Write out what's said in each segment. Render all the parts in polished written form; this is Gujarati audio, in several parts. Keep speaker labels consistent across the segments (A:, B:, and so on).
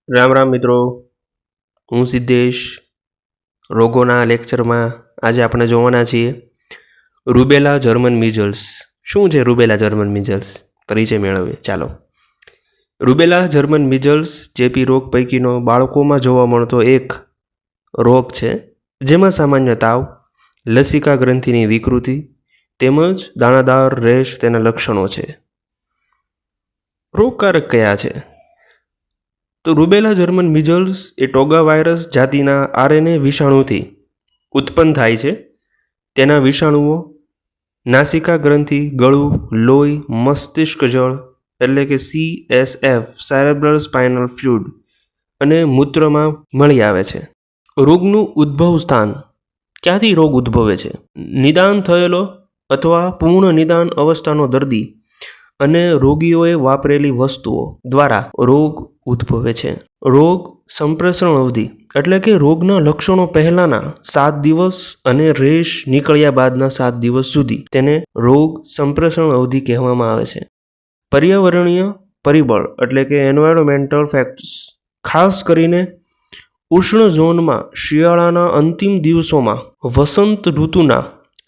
A: રામ રામ મિત્રો, હું સિદ્ધેશ. રોગોના લેક્ચરમાં આજે આપણે જોવાના છીએ રૂબેલા જર્મન મિઝલ્સ. શું છે રૂબેલા જર્મન મિઝલ્સ? પરિચય મેળવીએ. ચાલો. રૂબેલા જર્મન મિઝલ્સ ચેપી રોગ પૈકીનો બાળકોમાં જોવા મળતો એક રોગ છે, જેમાં સામાન્ય તાવ, લસિકા ગ્રંથિની વિકૃતિ તેમજ દાણાદાર રેશ તેના લક્ષણો છે. રોગકારક કયા છે? તો રૂબેલા જર્મન મિઝલ્સ એ ટોગા વાયરસ જાતિના આરએનએ વિષાણુથી ઉત્પન્ન થાય છે. તેના વિષાણુઓ નાસિકા ગ્રંથિ, ગળું, લોહી, મસ્તિષ્ક જળ એટલે કે CSF સેરેબ્રલ સ્પાઇનલ ફ્લુઇડ અને મૂત્રમાં મળી આવે છે. રોગનું ઉદ્ભવ સ્થાન. ક્યાંથી રોગ ઉદ્ભવે છે? નિદાન થયેલો અથવા પૂર્ણ નિદાન અવસ્થાનો દર્દી અને રોગીઓએ વાપરેલી વસ્તુઓ દ્વારા રોગ ઉદ્ભવે છે. રોગ સંપ્રેષણ અવધિ એટલે કે રોગના લક્ષણો પહેલાંના 7 દિવસ અને રેશ નીકળ્યા બાદના 7 દિવસ સુધી તેને રોગ સંપ્રેષણ અવધિ કહેવામાં આવે છે. પર્યાવરણીય પરિબળ એટલે કે એન્વાયરોમેન્ટલ ફેક્ટર્સ, ખાસ કરીને ઉષ્ણ ઝોનમાં શિયાળાના અંતિમ દિવસોમાં વસંત ઋતુના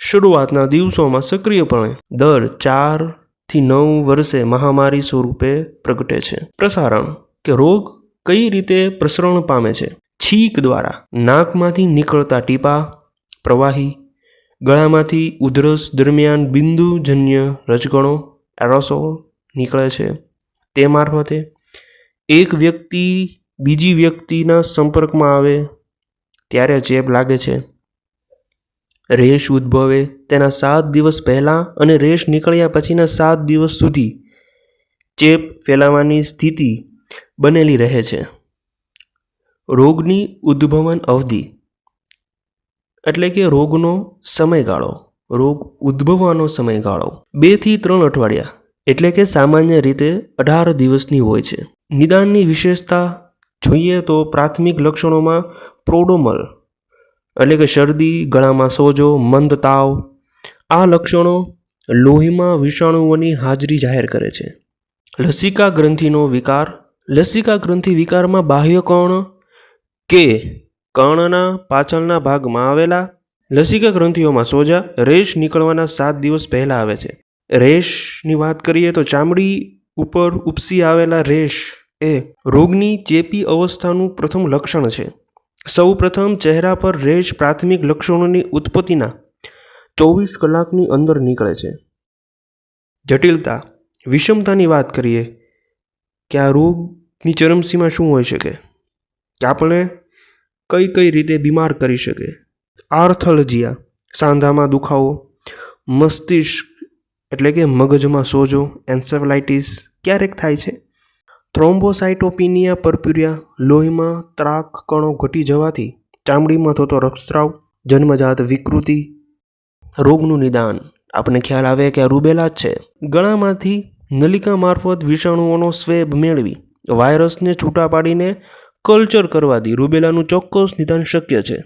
A: શરૂઆતના દિવસોમાં સક્રિયપણે દર 4 થી 9 વર્ષે મહામારી સ્વરૂપે પ્રગટે છે. પ્રસારણ કે રોગ કઈ રીતે પ્રસરણ પામે છે? છીંક દ્વારા, નાકમાંથી નીકળતા ટીપા, પ્રવાહી, ગળામાંથી ઉધરસ દરમિયાન બિંદુજન્ય રજકણો એરોસોલ નીકળે છે. તે મારફતે એક વ્યક્તિ બીજી વ્યક્તિના સંપર્કમાં આવે ત્યારે ચેપ લાગે છે. રેશ ઉદ્ભવે તેના 7 દિવસ પહેલાં અને રેશ નીકળ્યા પછીના 7 દિવસ સુધી ચેપ ફેલાવાની સ્થિતિ બનેલી રહે છે. રોગની ઉદ્ભવન અવધિ એટલે કે રોગનો સમયગાળો, રોગ ઉદ્ભવવાનો સમયગાળો 2 થી 3 અઠવાડિયા એટલે કે સામાન્ય રીતે 18 દિવસની હોય છે. નિદાનની વિશેષતા જોઈએ તો પ્રાથમિક લક્ષણોમાં પ્રોડોમલ એટલે કે શરદી, ગળામાં સોજો, મંદ તાવ. આ લક્ષણો લોહીમાં વિષાણુઓની હાજરી જાહેર કરે છે. લસિકા ગ્રંથિનો વિકાર. લસિકા ગ્રંથિ વિકારમાં બાહ્ય કર્ણ કે કર્ણના પાછળના ભાગમાં આવેલા લસિકા ગ્રંથિઓમાં સોજા રેશ નીકળવાના 7 દિવસ પહેલાં આવે છે. રેશની વાત કરીએ તો ચામડી ઉપર ઉપસી આવેલા રેશ એ રોગની ચેપી અવસ્થાનું પ્રથમ લક્ષણ છે. સૌ પ્રથમ ચહેરા પર રેશ પ્રાથમિક લક્ષણોની ઉત્પત્તિના 24 કલાકની અંદર નીકળે છે. જટિલતા, વિષમતાની વાત કરીએ કે આ રોગની ચરમસીમા શું હોઈ શકે, કે આપણે કઈ રીતે બીમાર કરી શકે. આર્થલજિયા, સાંધામાં દુખાવો, મસ્તિષ્ક એટલે કે મગજમાં સોજો, એન્સેફલાઇટિસ ક્યારેક થાય છે. થ્રોમ્બોસાઇટોપિનિયા પર્પ્યુરિયા, લોહીમાં ત્રાક કણો ઘટી જવાથી ચામડીમાં થતો રક્તસ્રાવ, જન્મજાત વિકૃતિ. રોગનું નિદાન. આપણને ખ્યાલ આવે કે આ રૂબેલા જ છે. ગળામાંથી નલિકા મારફત વિષાણુઓનો સ્વેબ મેળવી વાયરસને છૂટા પાડીને કલ્ચર કરવાથી રૂબેલાનું ચોક્કસ નિદાન શક્ય છે.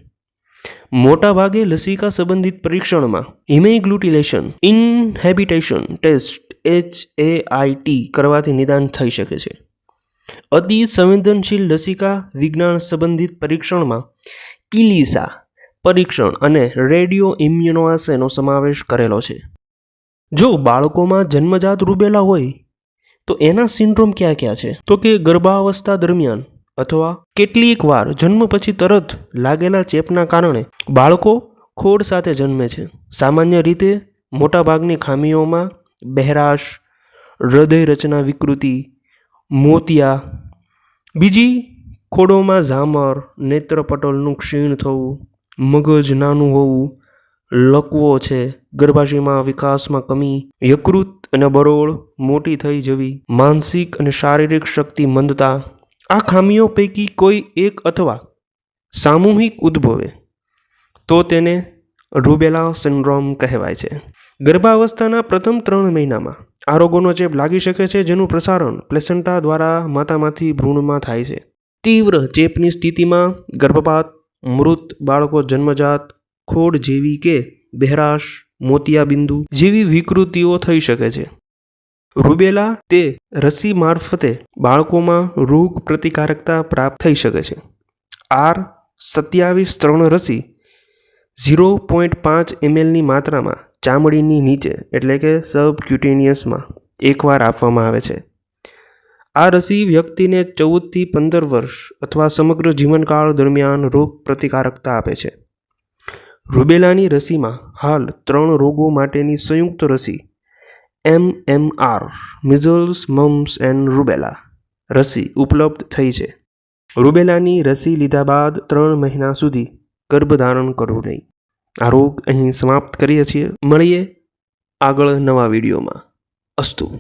A: મોટાભાગે લસિકા સંબંધિત પરીક્ષણમાં ઇમેગ્લુટિલેશન ઇન્હેબિટેશન ટેસ્ટ HAIT કરવાથી નિદાન થઈ શકે છે. અતિ સંવેદનશીલ લસિકા વિજ્ઞાન સંબંધિત પરીક્ષણમાં ઇલિસા પરીક્ષણ અને રેડિયો ઇમ્યુનોઆસેનો સમાવેશ કરેલો છે. જો બાળકોમાં જન્મજાત રૂબેલા હોય તો એના સિન્ડ્રોમ કયા છે? તો કે ગર્ભાવસ્થા દરમિયાન અથવા કેટલીક વાર જન્મ પછી તરત લાગેલા ચેપના કારણે બાળકો ખોડ સાથે જન્મે છે. સામાન્ય રીતે મોટાભાગની ખામીઓમાં બહેરાશ, હૃદય રચના વિકૃતિ, મોતિયા. બીજી ખોડોમાં ઝામર, નેત્રપટલનું ક્ષીણ થવું, મગજ નાનું હોવું, લકવો છે, ગર્ભાશયમાં વિકાસમાં કમી, યકૃત અને બરોળ મોટી થઈ જવી, માનસિક અને શારીરિક શક્તિ મંદતા. આ ખામીઓ પૈકી કોઈ એક અથવા સામૂહિક ઉદ્ભવે તો તેને રૂબેલા સિન્ડ્રોમ કહેવાય છે. ગર્ભાવસ્થાના પ્રથમ 3 મહિનામાં આ રોગોનો ચેપ લાગી શકે છે, જેનું પ્રસારણ પ્લેસેન્ટા દ્વારા માતામાંથી ભ્રૂણમાં થાય છે. તીવ્ર ચેપની સ્થિતિમાં ગર્ભપાત, મૃત બાળકો, જન્મજાત ખોડ જેવી કે બહેરાશ, મોતિયાબિંદુ જેવી વિકૃતિઓ થઈ શકે છે. રૂબેલા તે રસી મારફતે બાળકોમાં રોગ પ્રતિકારકતા પ્રાપ્ત થઈ શકે છે. R27 રસી 0.5 mlની માત્રામાં ચામડીની નીચે એટલે કે સબક્યુટેનિયસમાં એકવાર આપવામાં આવે છે. આ રસી વ્યક્તિને 14થી 15 વર્ષ અથવા સમગ્ર જીવનકાળ દરમિયાન રોગ પ્રતિકારકતા આપે છે. રૂબેલાની રસીમાં હાલ 3 રોગો માટેની સંયુક્ત રસી MMR measles mums and rubella રસી ઉપલબ્ધ થઈ છે. રૂબેલાની રસી લીધા બાદ 3 મહિના સુધી ગર્ભધારણ કરવું નહીં. આ રોગ અહીં સમાપ્ત કરીએ છીએ. મળીએ આગળ નવા વિડીયોમાં. અસ્તુ.